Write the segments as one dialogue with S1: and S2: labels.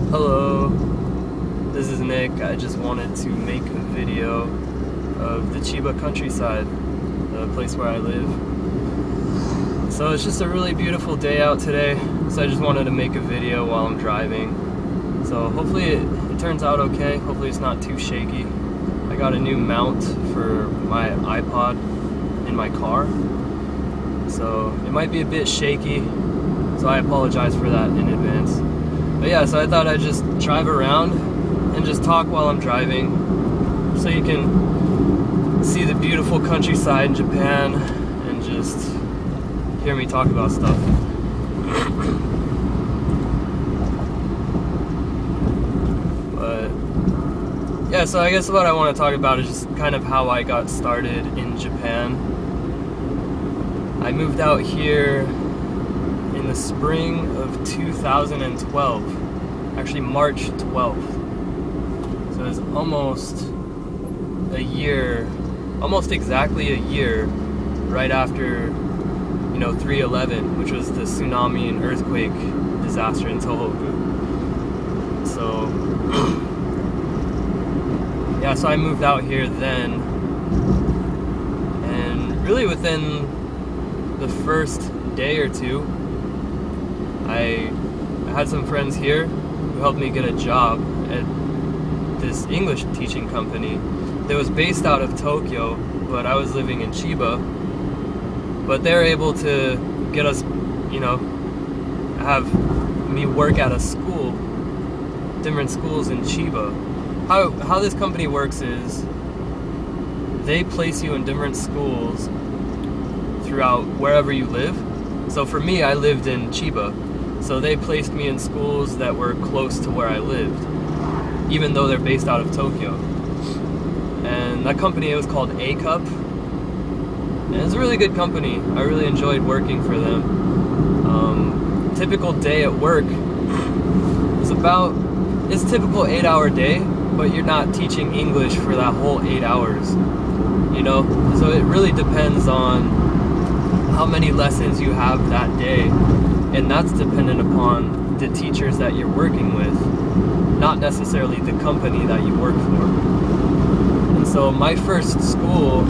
S1: Hello, this is Nick. I just wanted to make a video of the Chiba countryside, the place where I live. So it's just a really beautiful day out today, so I just wanted to make a video while I'm driving. So hopefully it turns out okay, hopefully it's not too shaky. I got a new mount for my iPod in my car, so it might be a bit shaky, so I apologize for that in advance. But yeah, so I thought I'd just drive around and just talk while I'm driving so you can see the beautiful countryside in Japan and just hear me talk about stuff. But yeah, so I guess what I want to talk about is just kind of how I got started in Japan. I moved out here in the spring of 2012, actually March 12th. So it's almost a year, almost exactly a year right after, 3/11, which was the tsunami and earthquake disaster in Tohoku. So, yeah, so I moved out here then, and really within the first day or two, I had some friends here who helped me get a job at this English teaching company that was based out of Tokyo, but I was living in Chiba. But they were able to get us, have me work at a school, different schools in Chiba. How this company works is they place you in different schools throughout wherever you live. So for me, I lived in Chiba. So they placed me in schools that were close to where I lived, even though they're based out of Tokyo. And that company, it was called A-Cup. And it's a really good company. I really enjoyed working for them. Typical day at work is it's typical 8-hour day, but you're not teaching English for that whole 8 hours. So it really depends on how many lessons you have that day. And that's dependent upon the teachers that you're working with, not necessarily the company that you work for. And so my first school,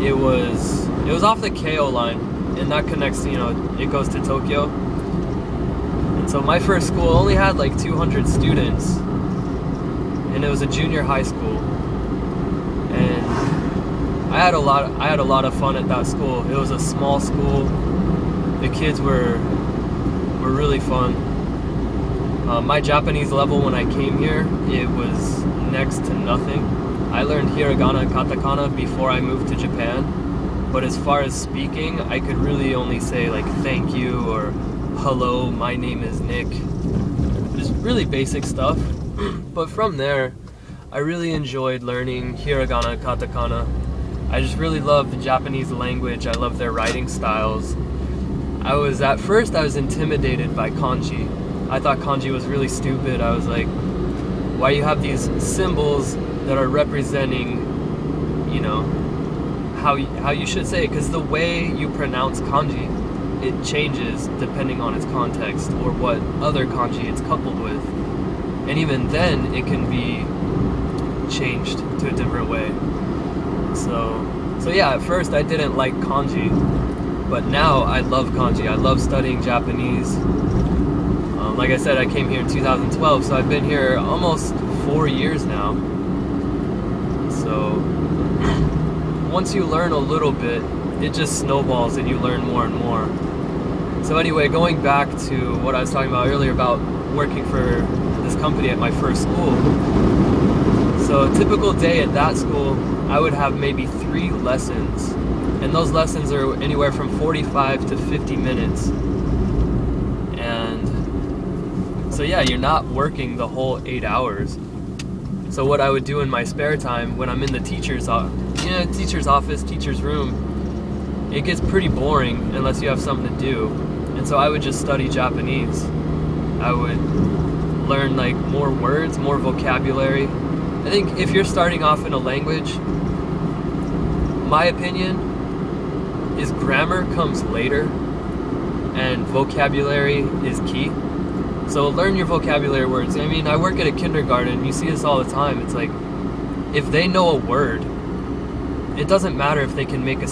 S1: it was off the Keio line, and that connects, it goes to Tokyo. And so my first school only had like 200 students, and it was a junior high school. And I had a lot of fun at that school. It was a small school. The kids were really fun. My Japanese level when I came here, it was next to nothing. I learned hiragana and katakana before I moved to Japan, but as far as speaking, I could really only say like thank you or hello, my name is Nick. Just really basic stuff. But from there, I really enjoyed learning hiragana and katakana. I just really love the Japanese language. I love their writing styles. At first I was intimidated by kanji. I thought kanji was really stupid. I was like, why you have these symbols that are representing, how you should say it, because the way you pronounce kanji, it changes depending on its context or what other kanji it's coupled with. And even then, it can be changed to a different way. So yeah, at first I didn't like kanji, but now I love kanji. I love studying Japanese. Like I said, I came here in 2012, so I've been here almost 4 years now. So once you learn a little bit, it just snowballs and you learn more and more. So anyway, going back to what I was talking about earlier about working for this company at my first school. So a typical day at that school, I would have maybe 3 lessons. And those lessons are anywhere from 45 to 50 minutes. And so yeah, you're not working the whole 8 hours. So what I would do in my spare time when I'm in the teacher's office, teacher's room, it gets pretty boring unless you have something to do. And so I would just study Japanese. I would learn like more words, more vocabulary. I think if you're starting off in a language, my opinion is grammar comes later and vocabulary is key. So learn your vocabulary words. I mean, I work at a kindergarten. You see this all the time. It's like, if they know a word, it doesn't matter if they can make a